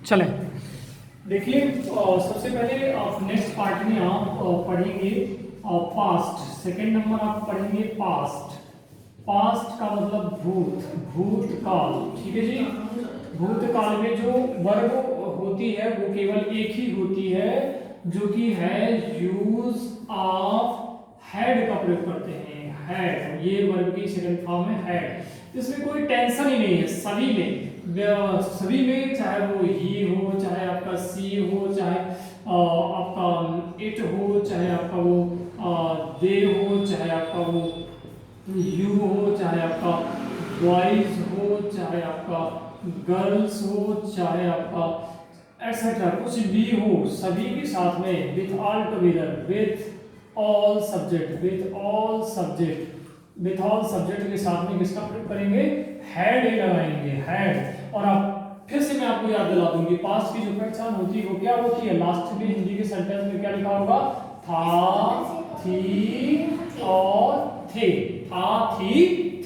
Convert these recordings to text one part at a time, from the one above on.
चलें, देखिए सबसे पहले आप नेक्स्ट पार्ट में आप पढ़ेंगे पास्ट। सेकंड नंबर आप पढ़ेंगे पास्ट। पास्ट का मतलब भूत, भूतकाल। ठीक है जी। भूतकाल में जो वर्ब होती है वो केवल एक ही होती है, जो कि है यूज ऑफ हैड का प्रयोग करते हैं। हैड, ये वर्ब की सेकंड फॉर्म है हैड। इसमें कोई टेंशन ही नहीं है, सभी में चाहे वो ही हो, चाहे आपका सी हो, चाहे आपका इट हो, चाहे आपका वो दे हो, चाहे आपका वो यू हो, चाहे आपका बॉयज हो, चाहे आपका गर्ल्स हो, चाहे आपका एक्सेट्रा कुछ भी हो, सभी के साथ में with all together, with all subject, with all subject, with all subject के साथ में किसका प्रयोग करेंगे? हैड ही लगाएंगे, हैड। और आप फिर से मैं आपको याद दिला दूंगी, पास्ट की जो पहचान होती है वो क्या होती है? लास्ट में हिंदी के सेंटेंस में क्या लिखा होगा? था, थी और थे। था, थी,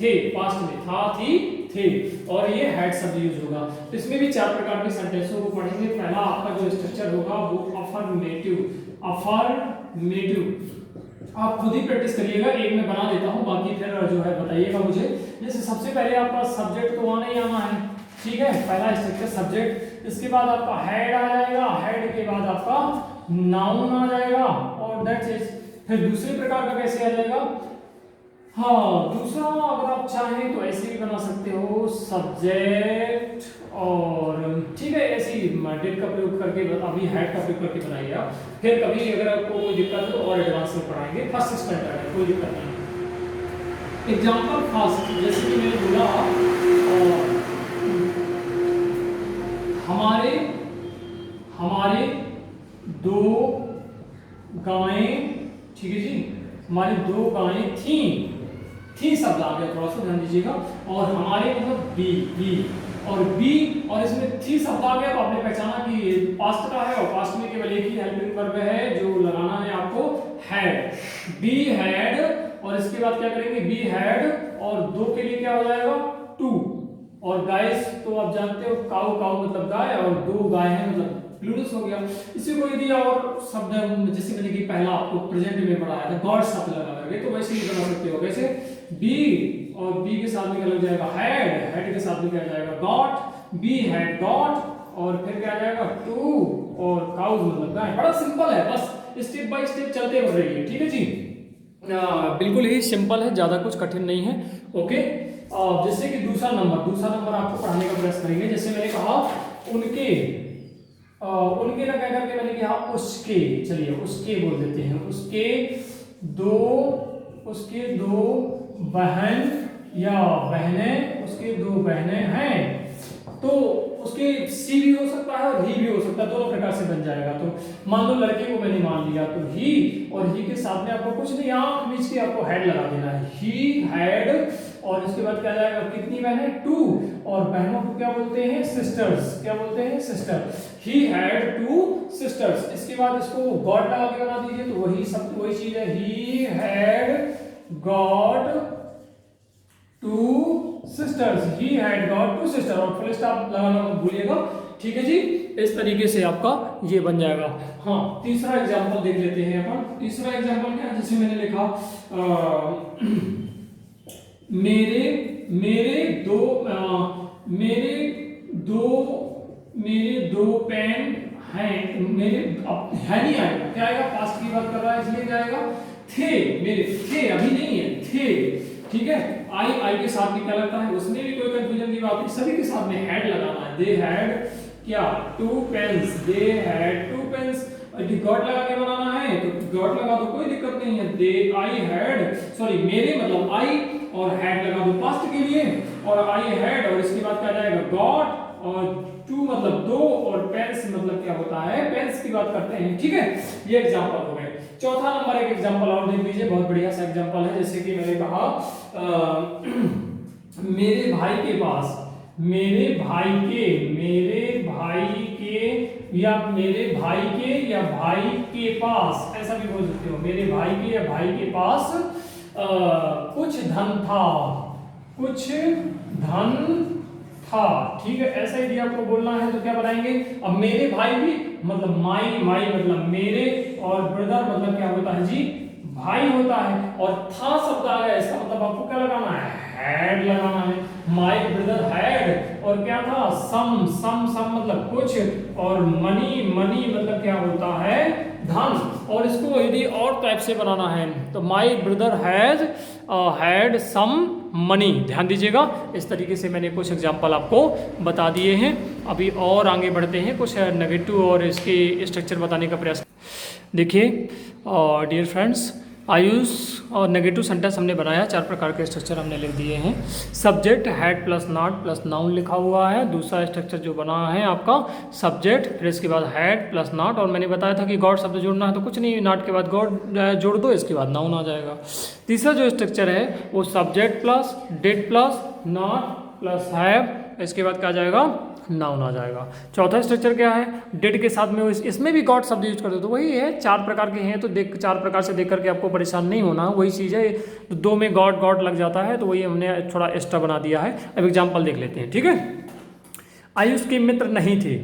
थे। पास्ट में था, थी, थे, और ये हैड शब्द यूज होगा। इसमें भी चार प्रकार के सेंटेंसों को पढ़ेंगे। पहला आपका जो स्ट्रक्चर होगा वो अफर्मेटिव। अफर्मेटिव आप खुद ही प्रैक्टिस करिएगा, एक मैं बना देता हूं, बाकी फिर जो है बताइएगा मुझे। जैसे सबसे पहले आपका सब्जेक्ट तो आना ही आना है, ठीक है। पहला स्ट्रक्चर सब्जेक्ट, इसके बाद आपका हेड आ जाएगा, हेड के बाद आपका नाउन आ जाएगा, और दैट्स इट। फिर दूसरे प्रकार का कैसे आ जाएगा? हाँ, दूसरा अगर आप चाहें तो ऐसे भी बना सकते हो, सब्जेक्ट और ठीक है, ऐसे ही डिड का प्रयोग करके, अभी हैड का प्रयोग करके बनाइए आप। फिर कभी अगर आपको कोई दिक्कत है तो और एडवांस में पढ़ाएंगे, फर्स्ट स्टैंडर्ड है, कोई दिक्कत नहीं। एग्जाम्पल फर्स्ट, जैसे कि मैंने बोला हमारे दो गायें, ठीक है जी, हमारी दो गायें थी शब्द आ गया, थोड़ा सा ध्यान दीजिएगा। और हमारे मतलब बी और इसमें थी शब्द आ गया, तो आपने पहचाना कि पास्ट का है, और पास्ट में केवल एक ही हेल्पिंग वर्ब है जो लगाना है आपको, हैड। बी हैड, और इसके बाद क्या करेंगे? बी हैड, और दो के लिए क्या हो जाएगा? टू। और गाइस तो आप जानते हो, काऊ काऊ मतलब गाय, और दो गाय हैं मतलब प्लूरल्स हो गया। इसी को यदि और शब्द जैसे मैंने कि पहला आपको प्रेजेंट में पढ़ाया था, गॉड शब्द लगा करके, तो वैसे ही बना सकते हो। कैसे? बी, और बी के साथ में क्या लग जाएगा? हैड, हेड के साथ में क्या जाएगा? गॉट। बी हैड गॉट, और फिर क्या आ जाएगा? टू, और काउज मतलब गाय। बड़ा सिंपल है, बस स्टेप बाय स्टेप चलते बढ़ रही है, ठीक है जी। बिल्कुल ही सिंपल है, ज्यादा कुछ कठिन नहीं है। ओके, जैसे कि दूसरा नंबर आपको पढ़ाने का प्रयास करेंगे। जैसे मैंने कहा उनके ना क्या करके मैंने कहा उसके, चलिए उसके बोल देते हैं। उसके दो बहन या बहनें, उसके दो बहनें हैं, तो उसके सी भी हो सकता है और ही भी हो सकता है, दोनों प्रकार से बन जाएगा। तो मान लो लड़के को मैंने मान लिया, तो ही, और ही के साथ में आपको कुछ नहीं, आंख बीच के आपको हेड लगा देना है, ही हैड, और इसके बाद क्या जाएगा? कितनी बहनें? टू, और बहनों को क्या बोलते हैं? सिस्टर्स। क्या बोलते हैं? Sister. He had two sisters. इसके बाद इसको गॉड लगा के बना दीजिए, तो वही सब वही चीज है, he had got two sisters. He had got two sister, और फुल स्टॉप लगाना मत भूलिएगा, ठीक है जी। इस तरीके से आपका ये बन जाएगा। हाँ, तीसरा एग्जांपल देख लेते हैं अपन। तीसरा एग्जांपल क्या है? जैसे मैंने लिखा मेरे दो पेन हैं। मेरे है नहीं आएगा, क्या आएगा? पास्ट की बात कर रहा है इसलिए क्या आएगा? थे, मेरे थे, अभी नहीं है, थे, ठीक है। आई के साथ में क्या लगता है? उसमें भी कोई कंफ्यूजन की बात नहीं, सभी के साथ में हैड लगाना है। दे हैड क्या? Two pens, they had two pens. यदि गॉट लगा के बनाना है तो गॉट लगा दो, कोई दिक्कत नहीं है। दे आई हैड, सॉरी मेरे मतलब आई, और हैड लगा दो पास्ट के लिए, और आई हैड, और इसके बाद क्या जाएगा? गॉट, और टू मतलब दो, और पेन्स मतलब क्या होता है? पेन्स की बात करते हैं, ठीक है। ये एग्जांपल हो गए। चौथा नंबर एक एग्जांपल और देख लीजिए, बहुत बढ़िया सा एग्जांपल है। जैसे कि मैंने कहा मेरे भाई के पास, मेरे भाई के या भाई के पास, ऐसा भी बोल सकते हो। मेरे भाई के या भाई के पास कुछ धन था, था, ठीक है। ऐसा यदि आपको बोलना है तो क्या बनाएंगे, अब मेरे भाई भी मतलब माई, माई मतलब मेरे, और ब्रदर मतलब क्या होता है जी, भाई होता है। और था शब्द आ गया, इसका मतलब आपको क्या लगाना है, हैड लगाना है। माई ब्रदर हैड, और क्या था, सम, सम सम मतलब कुछ, और मनी, मनी मतलब क्या होता है, धन। और इसको यदि और टाइप से बनाना है तो my brother had some money. ध्यान दीजिएगा, इस तरीके से मैंने कुछ एग्जाम्पल आपको बता दिए हैं। अभी और आगे बढ़ते हैं, कुछ नेगेटिव और इसके स्ट्रक्चर बताने का प्रयास। देखिए डियर फ्रेंड्स, आयुष और नेगेटिव सेंटेंस हमने बनाया, 4 प्रकार के स्ट्रक्चर हमने लिख दिए हैं। Subject had plus not plus noun लिखा हुआ है। दूसरा स्ट्रक्चर जो बना है आपका सब्जेक्ट, फिर इसके बाद हैड प्लस नॉट, और मैंने बताया था कि गॉड शब्द जोड़ना है तो कुछ नहीं, नॉट के बाद गॉड जोड़ दो, इसके बाद नाउन आ जाएगा। तीसरा जो स्ट्रक्चर है वो subject plus did plus not plus have, इसके बाद क्या आ जाएगा, नाउन आ जाएगा। चौथा स्ट्रक्चर क्या है, डिड के साथ में इसमें भी गॉड शब्द यूज कर दो, तो वही है, 4 प्रकार के हैं तो 4 प्रकार से देख करके आपको परेशान नहीं होना, वही चीज़ है। 2 में गॉड गॉड लग जाता है तो वही हमने थोड़ा एक्स्ट्रा बना दिया है। अब एग्जाम्पल देख लेते हैं, ठीक है। आयुष के मित्र नहीं थे,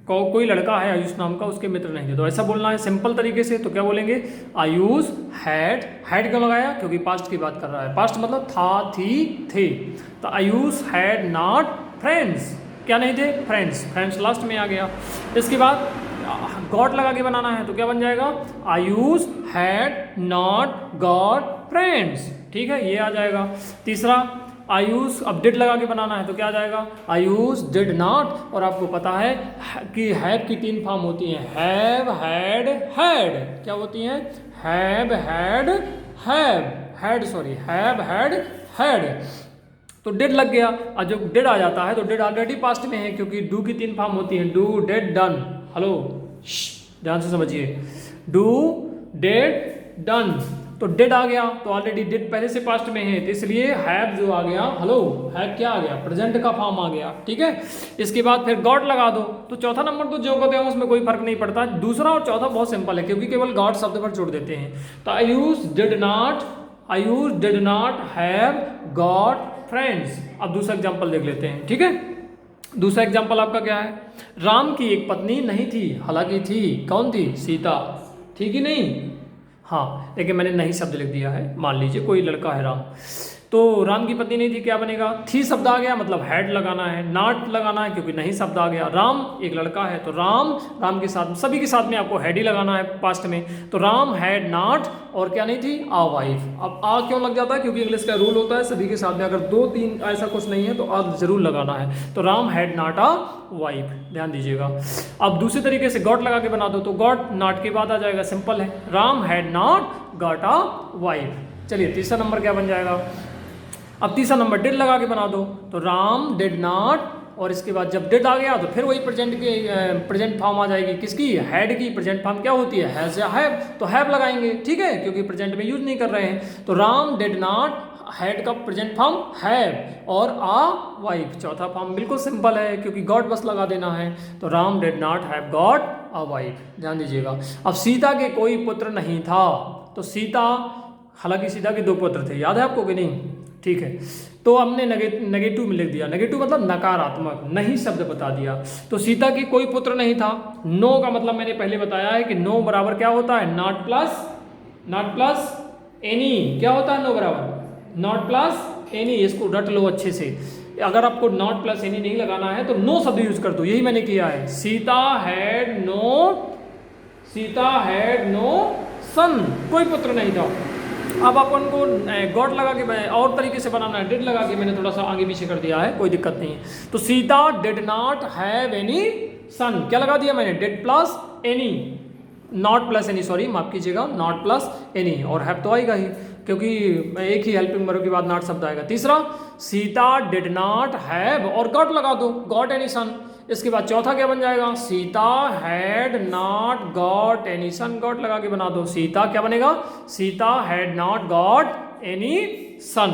कोई लड़का है आयुष नाम का, उसके मित्र नहीं थे, तो ऐसा बोलना है सिंपल तरीके से। तो क्या बोलेंगे, आयुष हैड, हैड क्यों लगाया, क्योंकि पास्ट की बात कर रहा है, पास्ट मतलब था, थी, थे। तो आयुष हैड नॉट फ्रेंड्स, क्या नहीं थे, फ्रेंड्स, फ्रेंड्स लास्ट में आ गया। इसके बाद गॉड लगा के बनाना है तो क्या बन जाएगा, Ayush had not got friends, ठीक है, ये आ जाएगा। तीसरा आयुष, अब डिड लगा के बनाना है तो क्या आ जाएगा, आयुष डिड नॉट। और आपको पता है कि हैव की 3 फॉर्म होती हैं, हैव, हैड, हैड। क्या होती हैं, have, had, had sorry, have, had, had. तो डिड लग गया, और जो डिड आ जाता है तो डिड ऑलरेडी पास्ट में है, क्योंकि डू की 3 फॉर्म होती हैं, डू, डिड, डन। हेलो, ध्यान से समझिए, डू, डिड, डन। तो डिड आ गया तो ऑलरेडी डिड पहले से पास्ट में है, तो इसलिए हैव जो आ गया, हेलो, हैव क्या आ गया, प्रेजेंट का फॉर्म आ गया, ठीक है। इसके बाद फिर गॉड लगा दो, तो चौथा नंबर तो जो कहते हैं उसमें कोई फर्क नहीं पड़ता। दूसरा और चौथा बहुत सिंपल है, क्योंकि केवल गॉड शब्द पर जोड़ देते हैं। तो Ayush did not have got friends. अब दूसरा एग्जांपल देख लेते हैं, ठीक है। दूसरा एग्जांपल आपका क्या है, राम की एक पत्नी नहीं थी, हालांकि थी, कौन थी, सीता, ठीक ही नहीं, हाँ, लेकिन मैंने नहीं शब्द लिख दिया है, मान लीजिए कोई लड़का है राम, तो राम की पत्नी नहीं थी, क्या बनेगा, थी शब्द आ गया, मतलब हैड लगाना है, नॉट लगाना है क्योंकि नहीं शब्द आ गया। राम एक लड़का है तो राम के साथ, सभी के साथ में आपको हैड ही लगाना है पास्ट में। तो राम हैड नॉट, और क्या नहीं थी, आ वाइफ। अब आ क्यों लग जाता है, क्योंकि इंग्लिश का रूल होता है सभी के साथ में अगर 2-3 ऐसा कुछ नहीं है तो आ जरूर लगाना है। तो Ram had not a wife, ध्यान दीजिएगा। अब दूसरे तरीके से गॉट लगा के बना दो, तो गॉट नॉट के बाद आ जाएगा, सिंपल है, Ram had not got a wife. चलिए तीसरा नंबर क्या बन जाएगा, अब तीसरा नंबर डिड लगा के बना दो, तो राम डिड नॉट, और इसके बाद जब डिड आ गया तो फिर वही प्रेजेंट फॉर्म आ जाएगी, किसकी, हैड की। प्रेजेंट फॉर्म क्या होती है, हैज या हैव, तो हैव लगाएंगे, ठीक है, क्योंकि प्रेजेंट में यूज नहीं कर रहे हैं। तो राम डिड नॉट, हैड का प्रेजेंट फॉर्म हैव, और आ वाइफ, चौथा फॉर्म बिल्कुल सिंपल है, क्योंकि गॉट बस लगा देना है। तो Ram did not have got a wife, ध्यान दीजिएगा। अब सीता के कोई पुत्र नहीं था, तो सीता, हालांकि सीता के 2 पुत्र थे, याद है आपको कि नहीं, ठीक है। तो हमने नेगेटिव में लिख दिया, नेगेटिव मतलब नकारात्मक, नहीं शब्द बता दिया। तो सीता की कोई पुत्र नहीं था। नो का मतलब मैंने पहले बताया है कि नो बराबर क्या होता है, नॉट प्लस एनी, क्या होता है नो बराबर, नॉट प्लस एनी। इसको रट लो अच्छे से, अगर आपको नॉट प्लस एनी नहीं लगाना है तो नो शब्द यूज कर दो, यही मैंने किया है। सीता हैड नो सन, कोई पुत्र नहीं था। अब अपन को गॉड लगा के और तरीके से बनाना है, डिड लगा के मैंने थोड़ा सा आगे पीछे कर दिया है, कोई दिक्कत नहीं है। तो Sita did not have any son, क्या लगा दिया मैंने, did plus any, not plus any, sorry माफ कीजिएगा, नॉट प्लस एनी, और हैव तो आएगा ही, क्योंकि एक ही हेल्पिंग वर्ब के बाद नॉट शब्द आएगा। तीसरा, सीता डिड नॉट हैव, और गॉट लगा दो, गॉट एनी सन। इसके बाद चौथा क्या बन जाएगा, Sita had not got any son, got लगा के बना दो, सीता क्या बनेगा, Sita had not got any son.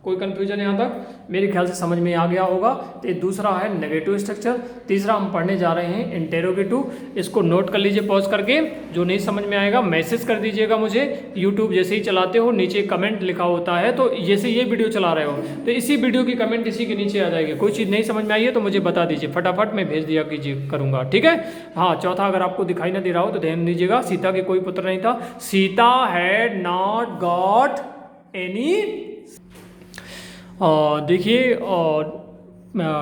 कोई कंफ्यूजन यहाँ तक, मेरे ख्याल से समझ में आ गया होगा। तो ये दूसरा है नेगेटिव स्ट्रक्चर। तीसरा हम पढ़ने जा रहे हैं इंटेरोगेटिव। इसको नोट कर लीजिए पॉज करके, जो नहीं समझ में आएगा मैसेज कर दीजिएगा मुझे। यूट्यूब जैसे ही चलाते हो नीचे कमेंट लिखा होता है, तो जैसे ये वीडियो चला रहे हो तो इसी वीडियो की कमेंट इसी के नीचे आ जाएगी। कोई चीज़ नहीं समझ में आई है तो मुझे बता दीजिए, फटाफट मैं भेज दिया कीजिए करूँगा, ठीक है। हाँ, चौथा अगर आपको दिखाई ना दे रहा हो तो ध्यान दीजिएगा, सीता के कोई पुत्र नहीं था। Sita had not got any. देखिए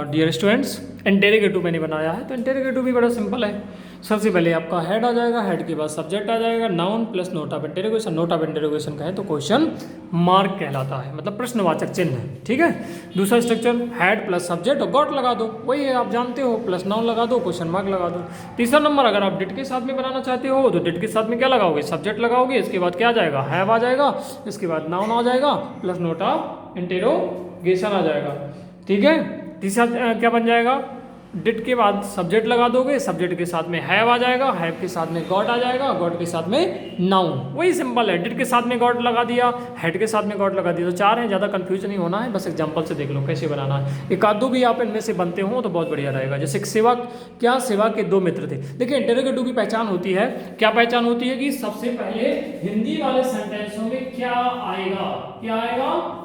डियर स्टूडेंट्स, इंटेरोगेटिव मैंने बनाया है, तो इंटेरोगेटिव भी बड़ा सिंपल है। सबसे पहले आपका हेड आ जाएगा, हेड के बाद सब्जेक्ट आ जाएगा, noun plus note of interrogation. Note of interrogation का है तो क्वेश्चन मार्क कहलाता है, मतलब प्रश्नवाचक चिन्ह, ठीक है। दूसरा स्ट्रक्चर हेड प्लस सब्जेक्ट और गॉट लगा दो, वही है आप जानते हो, प्लस नाउन लगा दो, क्वेश्चन मार्क लगा दो। तीसरा नंबर अगर आप डिड के साथ में बनाना चाहते हो तो डिड के साथ में क्या लगाओगे, सब्जेक्ट लगाओगे, इसके बाद क्या आ जाएगा, हैव आ जाएगा, इसके बाद नाउन आ जाएगा, प्लस नोट ऑफ इंटेरोगेशन आ जाएगा, ठीक है। तीसरा क्या बन जाएगा, डिड के बाद सब्जेक्ट लगा दोगे, सब्जेक्ट के साथ में हैव आ जाएगा, हैव के साथ में गॉट आ जाएगा, गॉट के साथ में नाउन। वही सिंपल है, डिड के साथ में गॉट लगा दिया, हेड के साथ में गॉट लगा दिया। तो चार हैं, ज़्यादा कंफ्यूज नहीं होना है, बस एग्जांपल से देख लो कैसे बनाना है। एक आध दो भी आप इनमें से बनते हो तो बहुत बढ़िया रहेगा। जैसे सेवा, क्या सेवा के दो मित्र थे। देखिए इंटेरोगेटिव की पहचान होती है, क्या पहचान होती है कि सबसे पहले हिंदी वाले सेंटेंसों में क्या आएगा, क्या आएगा,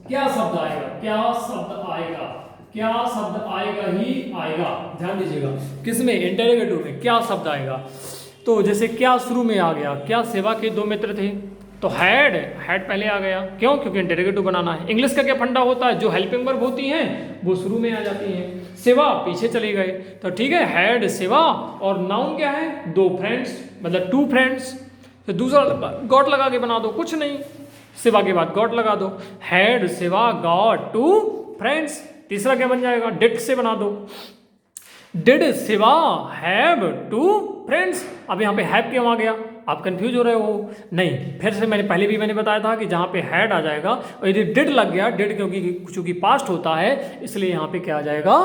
क्या शब्द आएगा, क्या शब्द आएगा, क्या शब्द आएगा ही आएगा। ध्यान दीजिएगा किसमें, इंटेरोगेटिव में क्या शब्द आएगा। तो जैसे क्या शुरू में आ गया, क्या सेवा के दो मित्र थे, तो हैड, हैड पहले आ गया, क्यों, क्योंकि इंटेरोगेटिव बनाना है। इंग्लिश का क्या फंडा होता है, जो हेल्पिंग वर्ब होती हैं वो शुरू में आ जाती हैं, सेवा पीछे चली गए, तो ठीक है, हैड सेवा। और नाउन क्या है, दो फ्रेंड्स, मतलब टू फ्रेंड्स। तो दूसरा गॉट लगा के बना दो, कुछ नहीं, सेवा के बाद गॉट लगा दो, हैड सेवा गॉट टू फ्रेंड्स। तीसरा क्या बन जाएगा, डिड से बना दो, did Shiva have two friends. अब यहाँ पे हैव क्यों आ गया, आप कंफ्यूज हो रहे हो, नहीं, फिर से मैंने बताया था कि जहाँ पे हैड आ जाएगा और यदि डिड लग गया, डिड क्योंकि पास्ट होता है इसलिए यहाँ पे क्या आ जाएगा,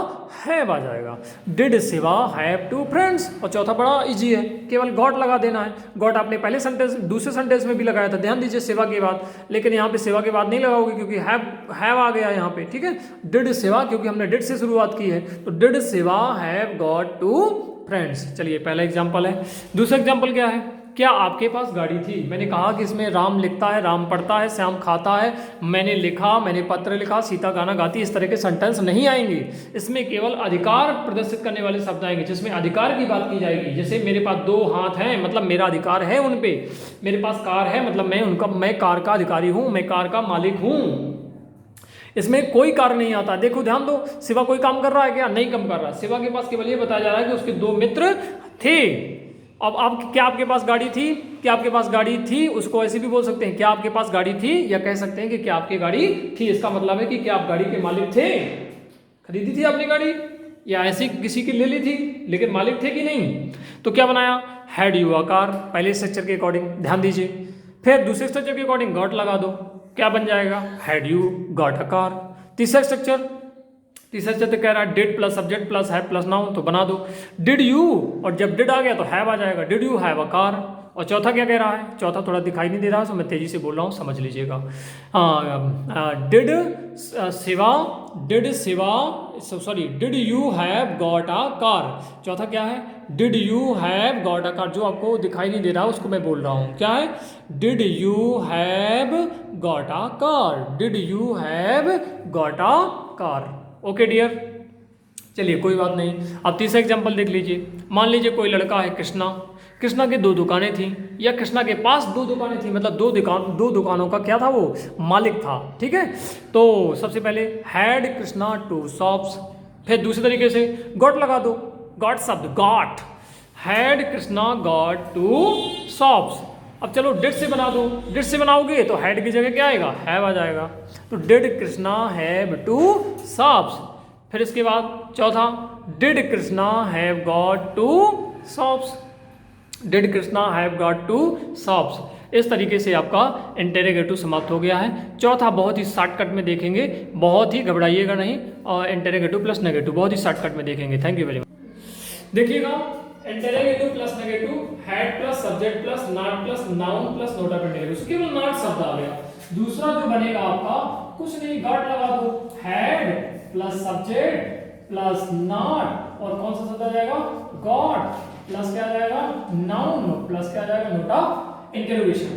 हैव आ जाएगा। Did Shiva have two friends. और चौथा बड़ा इजी है, केवल गॉट लगा देना है। गॉट आपने पहले सेंटेंस, दूसरे सेंटेंस में भी लगाया था, ध्यान दीजिए, सेवा के बाद, लेकिन यहाँ पे सेवा के बाद नहीं लगाओगे क्योंकि हैव आ गया यहाँ पे, ठीक है। डिड सेवा, क्योंकि हमने डिड से शुरुआत की है, तो डिड सेवा हैव गॉट टू फ्रेंड्स। चलिए पहला एग्जाम्पल है। दूसरा एग्जाम्पल क्या है, क्या आपके पास गाड़ी थी। मैंने कहा कि इसमें राम लिखता है, राम पढ़ता है, श्याम खाता है, मैंने लिखा, मैंने पत्र लिखा, सीता गाना गाती, इस तरह के सेंटेंस नहीं आएंगे। इसमें केवल अधिकार प्रदर्शित करने वाले शब्द आएंगे, जिसमें अधिकार की बात की जाएगी। जैसे मेरे पास दो हाथ हैं, मतलब मेरा अधिकार है उन पे। मेरे पास कार है, मतलब मैं कार का अधिकारी हूँ, मैं कार का मालिक हूँ। इसमें कोई कार नहीं आता। देखो ध्यान दो, शिवा कोई काम कर रहा है क्या, नहीं काम कर रहा। शिवा के पास केवल ये बताया जा रहा है कि उसके दो मित्र थे। अब आप, क्या आपके पास गाड़ी थी, क्या आपके पास गाड़ी थी, उसको ऐसे भी बोल सकते हैं, क्या आपके पास गाड़ी थी, या कह सकते हैं कि क्या आपकी गाड़ी थी। इसका मतलब है कि क्या आप गाड़ी के मालिक थे, खरीदी थी आपने गाड़ी, या ऐसी किसी की ले ली थी, लेकिन मालिक थे कि नहीं। तो क्या बनाया, हैड यू अ कार, पहले स्ट्रक्चर के अकॉर्डिंग, ध्यान दीजिए। फिर दूसरे स्ट्रक्चर के अकॉर्डिंग गॉट लगा दो, क्या बन जाएगा, had you got a car. तीसरा स्ट्रक्चर कह रहा है did plus subject plus have plus noun, तो बना दो डिड यू, और जब डिड आ गया तो हैव आ जाएगा, did you have a car. और चौथा क्या कह रहा है, चौथा थोड़ा दिखाई नहीं दे रहा है तो मैं तेजी से बोल रहा हूँ, समझ लीजिएगा। Did you have got a car. चौथा क्या है, did you have got a car. जो आपको दिखाई नहीं दे रहा उसको मैं बोल रहा हूँ, क्या है, did you have got a car, did you have got a car. Okay dear, चलिए कोई बात नहीं। अब तीसरा एग्जांपल देख लीजिए। मान लीजिए कोई लड़का है कृष्णा के दो दुकानें थी, या कृष्णा के पास दो दुकानें थी, मतलब दो दुकानों का क्या था, वो मालिक था, ठीक है। तो सबसे पहले हैड कृष्णा टू शॉप्स। फिर दूसरे तरीके से गॉट लगा दो, गॉट शब्द got, had Krishna got two shops. अब चलो डिड से बना दो, डिड से बनाओगे तो हैड की जगह क्या आएगा, हैव आ जाएगा। तो did Krishna have two shops. फिर इसके बाद चौथा, did Krishna have got two shops, did Krishna have got two shops. इस तरीके से आपका इंटेरोगेटिव समाप्त हो गया है। चौथा बहुत ही शॉर्टकट में देखेंगे, बहुत ही घबराइएगा नहीं, और इंटेरोगेटिव प्लस नेगेटिव बहुत ही शॉर्टकट में देखेंगे। Thank you very much. देखिएगा, interrogative plus negative, had plus subject plus not plus noun plus note of interrogative, केवल नॉट शब्द आ गया। दूसरा जो बनेगा आपका कुछ नहीं, गॉट लगा दो, had plus subject plus not और कौन सा शब्द आ जाएगा, गॉट प्लस क्या आ जाएगा, नाउन प्लस क्या आ जाएगा, नोट ऑफ इंटरोगेशन।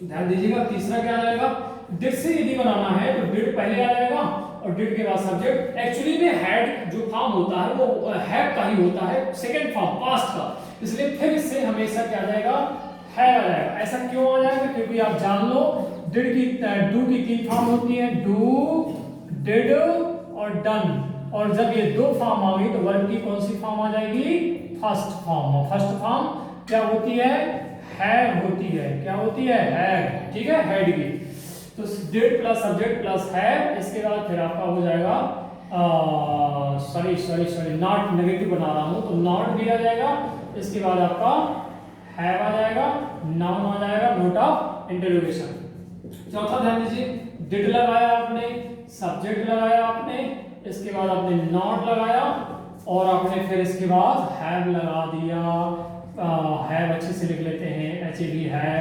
ध्यान दीजिएगा तीसरा क्या आ जाएगा, डिड से यदि बनाना है तो डिड पहले आ जाएगा और डिड के बाद सब्जेक्ट। एक्चुअली में हैड जो फॉर्म होता है वो हैव का ही होता है, सेकंड फॉर्म पास्ट का, इसलिए फिर इससे हमेशा क्या आ जाएगा, हैव आ जाएगा। ऐसा क्यों आ जाएगा, क्योंकि आप जान लो डिड की डू की तीन फॉर्म होती है, डू, डिड और डन, और जब ये दो फॉर्म आ गई तो वर्ब की कौन सी फॉर्म आ जाएगी, फर्स्ट फॉर्म। और फर्स्ट फॉर्म क्या होती है, हैव होती है, क्या होती है, हैव, ठीक है, हैड की। तो did plus subject plus have, इसके बाद फिर आपका हो जाएगा सॉरी नॉट, नेगेटिव बना रहा हूं तो नॉट भी आ जाएगा, इसके बाद आपका हैव आ जाएगा, नाउन आ जाएगा, नोट ऑफ इंटरोगेशन। चौथा ध्यान दीजिए, डिड लगाया आपने, सब्जेक्ट लगाया आपने, इसके बाद आपने नॉट लगाया और आपने फिर इसके बाद हैव लगा दिया, हैव अच्छे से लिख लेते हैं, एच ए वी है,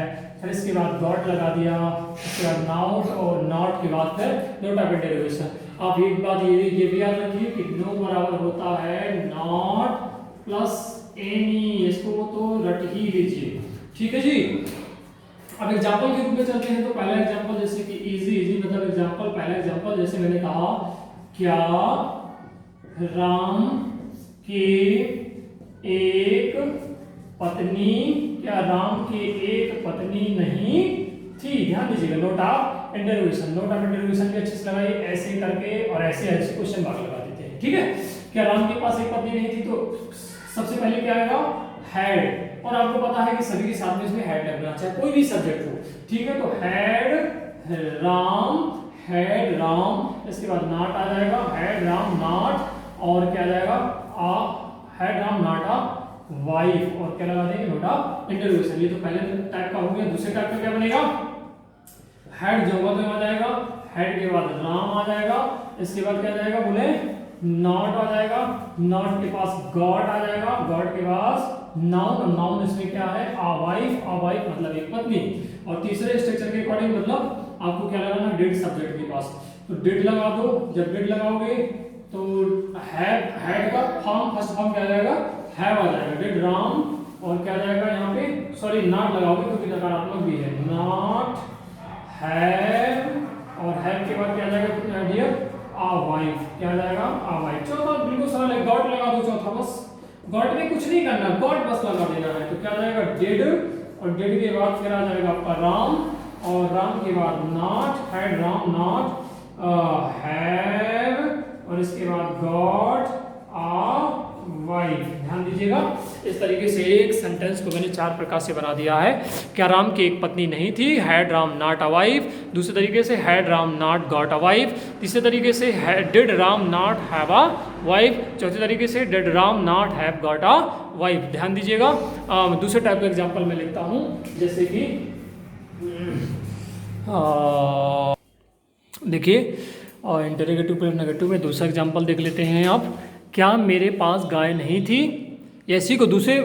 फिर इसके बाद गॉट लगा दिया, इसके बाद नाउट और नॉट के बाद फिर नोट ऑफ इंटरोगेशन। आप एक बात ये भी याद रखिए कि नो बराबर होता है नॉट प्लस एनी, इसको तो रट ही लीजिए, ठीक है जी। अब एग्जांपल के रूप में चलते हैं, तो पहला एग्जांपल जैसे कि इजी मतलब एग्जांपल, पहला एग्जांपल जैसे मैंने कहा, क्या राम के एक पत्नी, क्या राम के एक पत्नी नहीं थी। ध्यान दीजिएगा, note of interrogation, note of interrogation भी अच्छे से लगाइए, ऐसे करके और ऐसे ऐसे क्वेश्चन मार्क लगा देते हैं, ठीक है। क्या राम के पास एक पत्नी नहीं थी, तो सबसे पहले क्या आएगा, हैड, और आपको पता है कि सभी के साथ में इसमें हैड लगना चाहिए, कोई भी सब्जेक्ट हो, ठीक है। तो हैड राम, इसके बाद नॉट आ जाएगा, हैड राम नॉट, और क्या आ जाएगा, had Ram not a wife, और क्या लगा देंगे, नोट ऑफ इंटरोगेशन। ये तो पहले टाइप का हो गया। दूसरे टाइप का क्या बनेगा, हैड जो होगा तो आ जाएगा, हैड के बाद राम आ जाएगा, इसके बाद क्या आ जाएगा, बोले नॉट आ जाएगा, नॉट के पास गॉड आ जाएगा, गॉड के पास नाउन, नाउन इसमें क्या है, आ वाइफ मतलब एक पत्नी, और तीसरे स्ट्रक्चर के अकॉर्डिंग मतलब आपको क्या लगाना, डिड सब्जेक्ट के पास, तो डिड लगा दो। जब डिड लगाओगे तो हैड का फॉर्म, फर्स्ट फॉर्म क्या आ जाएगा, हैव आ जाएगा, डिड राम, और क्या आ जाएगा यहाँ पे, सॉरी नॉट लगाओगे क्योंकि नकारात्मक भी है, नॉट हैव, और हैव के बाद क्या आ जाएगा डियर, आ वाइफ, क्या आ जाएगा, आ वाइफ। चौथा बिल्कुल सरल है, गॉड लगा दो चौथा, बस गॉड में कुछ नहीं करना, गॉड बस लगा देना है, तो क्या आ जाएगा, डिड, और डिड के बाद फिर आ जाएगा आपका राम, और राम के बाद not, had Ram not have, और इसके बाद गॉड आ वाइफ। ध्यान दीजिएगा, इस तरीके से एक सेंटेंस को मैंने 4 प्रकार से बना दिया है। क्या राम की एक पत्नी नहीं थी, had Ram not a wife, दूसरे तरीके से had Ram not got a wife, तीसरे तरीके से did Ram not have a wife, चौथे तरीके से did Ram not have got a wife. ध्यान दीजिएगा, दूसरे टाइप का एग्जाम्पल मैं लिखता हूँ, जैसे कि देखिए इंटरोगेटिव प्लस नेगेटिव में दूसरा एग्जाम्पल देख लेते हैं आप। क्या मेरे पास गाय नहीं थी, या इसी को दूसरे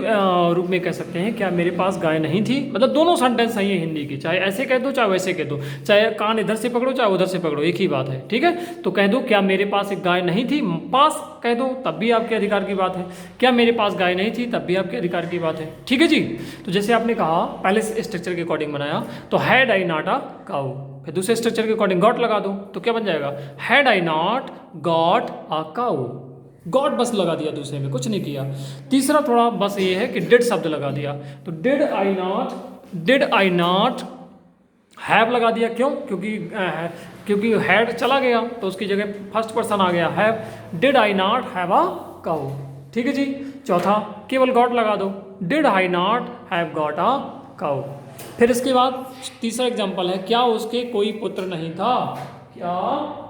रूप में कह सकते हैं, क्या मेरे पास गाय नहीं थी, मतलब दोनों सेंटेंस सही है हिंदी की, चाहे ऐसे कह दो चाहे वैसे कह दो, चाहे कान इधर से पकड़ो चाहे उधर से पकड़ो, एक ही बात है, ठीक है। तो कह दो क्या मेरे पास एक गाय नहीं थी, पास कह दो तब भी आपके अधिकार की बात है, क्या मेरे पास गाय नहीं थी तब भी आपके अधिकार की बात है, ठीक है जी। तो जैसे आपने कहा पहले स्ट्रक्चर के अकॉर्डिंग बनाया, तो had I not a cow, फिर दूसरे स्ट्रक्चर के अकॉर्डिंग गॉट लगा दो, तो क्या बन जाएगा, had I not got a cow, God बस लगा दिया, दूसरे में कुछ नहीं किया। तीसरा थोड़ा बस ये है कि डिड शब्द लगा दिया, तो डिड आई नॉट हैव लगा दिया, क्यों, क्योंकि हैड चला गया तो उसकी जगह फर्स्ट पर्सन आ गया, have, did I not have a cow, ठीक है जी। चौथा केवल गॉट लगा दो, did I not have got a cow. फिर इसके बाद तीसरा एग्जाम्पल है, क्या उसके कोई पुत्र नहीं था, क्या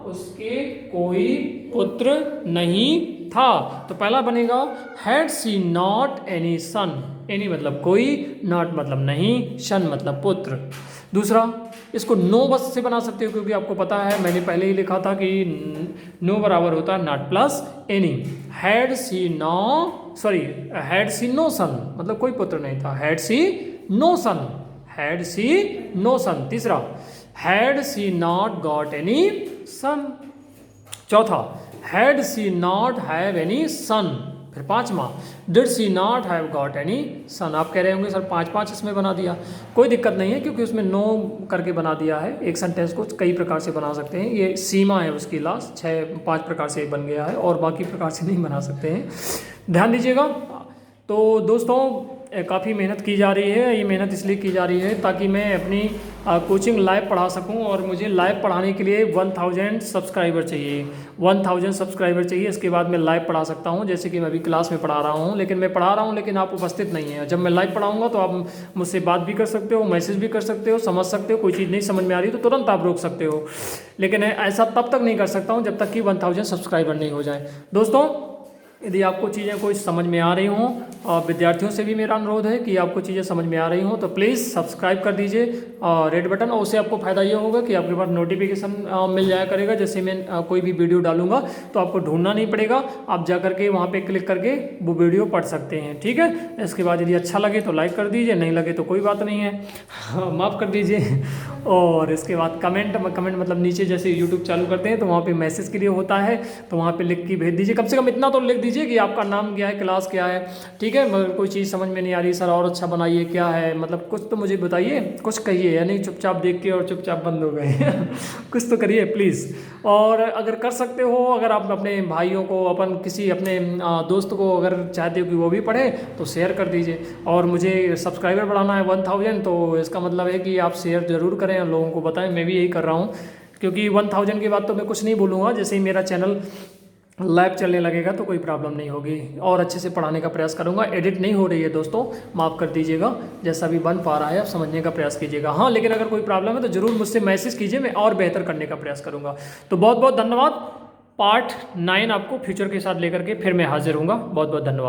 उसके कोई पुत्र नहीं था, तो पहला बनेगा had she not any son, any मतलब कोई, नॉट मतलब नहीं, सन मतलब पुत्र। दूसरा इसको नो बस से बना सकते हो, क्योंकि आपको पता है मैंने पहले ही लिखा था कि नो बराबर होता है not plus any. Had she no son मतलब कोई पुत्र नहीं था, हैड सी नो सन। तीसरा had she not got any son, चौथा, had she not have any son. फिर पांचवा, did she not have got any son. आप कह रहे होंगे सर 5-5 इसमें बना दिया। कोई दिक्कत नहीं है, क्योंकि उसमें नो करके बना दिया है। एक सेंटेंस को कई प्रकार से बना सकते हैं, ये सीमा है उसकी लास्ट 5 प्रकार से बन गया है, और बाकी प्रकार से नहीं बना सकते हैं, ध्यान दीजिएगा। तो दोस्तों काफ़ी मेहनत की जा रही है, ये मेहनत इसलिए की जा रही है ताकि मैं अपनी कोचिंग लाइव पढ़ा सकूं, और मुझे लाइव पढ़ाने के लिए 1000 सब्सक्राइबर चाहिए। 1000 सब्सक्राइबर चाहिए, इसके बाद मैं लाइव पढ़ा सकता हूं। जैसे कि मैं अभी क्लास में पढ़ा रहा हूं, लेकिन मैं पढ़ा रहा हूं लेकिन आप उपस्थित नहीं हैं। जब मैं लाइव पढ़ाऊंगा तो आप मुझसे बात भी कर सकते हो, मैसेज भी कर सकते हो, समझ सकते हो। कोई चीज़ नहीं समझ में आ रही तो तुरंत आप रोक सकते हो, लेकिन ऐसा तब तक नहीं कर सकता हूँ जब तक कि 1000 सब्सक्राइबर नहीं हो जाए। दोस्तों यदि आपको चीज़ें कोई समझ में आ रही हों, और विद्यार्थियों से भी मेरा अनुरोध है कि आपको चीज़ें समझ में आ रही हों, तो प्लीज़ सब्सक्राइब कर दीजिए रेड बटन, और उससे आपको फ़ायदा ये होगा कि आपके पास नोटिफिकेशन मिल जाया करेगा। जैसे मैं कोई भी वीडियो डालूंगा तो आपको ढूंढना नहीं पड़ेगा, आप जा करके वहाँ पे क्लिक करके वो वीडियो पढ़ सकते हैं, ठीक है। इसके बाद यदि अच्छा लगे तो लाइक कर दीजिए, नहीं लगे तो कोई बात नहीं है, माफ़ कर दीजिए। और इसके बाद कमेंट मतलब नीचे जैसे यूट्यूब चालू करते हैं तो वहाँ पे मैसेज के लिए होता है, तो वहाँ पे लिख के भेज दीजिए। कम से कम इतना तो लिख दीजिए कि आपका नाम क्या है, क्लास क्या है, ठीक है। मगर कोई चीज़ समझ में नहीं आ रही सर और अच्छा बनाइए, क्या है मतलब कुछ तो मुझे बताइए, कुछ कहिए, यानी चुपचाप देख के और चुपचाप बंद हो गए कुछ तो करिए प्लीज़। और अगर कर सकते हो, अगर आप अपने भाइयों को, अपन किसी अपने दोस्त को अगर चाहते हो कि वो भी पढ़े तो शेयर कर दीजिए। और मुझे सब्सक्राइबर बढ़ाना है 1000, तो इसका मतलब है कि आप शेयर ज़रूर करें और लोगों को बताएं। मैं भी यही कर रहा हूँ, क्योंकि 1000 के बाद तो मैं कुछ नहीं बोलूँगा। जैसे ही मेरा चैनल लाइव चलने लगेगा तो कोई प्रॉब्लम नहीं होगी, और अच्छे से पढ़ाने का प्रयास करूंगा। एडिट नहीं हो रही है दोस्तों, माफ़ कर दीजिएगा, जैसा भी बन पा रहा है आप समझने का प्रयास कीजिएगा। हाँ, लेकिन अगर कोई प्रॉब्लम है तो ज़रूर मुझसे मैसेज कीजिए, मैं और बेहतर करने का प्रयास करूंगा। तो बहुत बहुत धन्यवाद। पार्ट 9 आपको फ्यूचर के साथ लेकर के फिर मैं हाजिर हूँगा। बहुत बहुत धन्यवाद।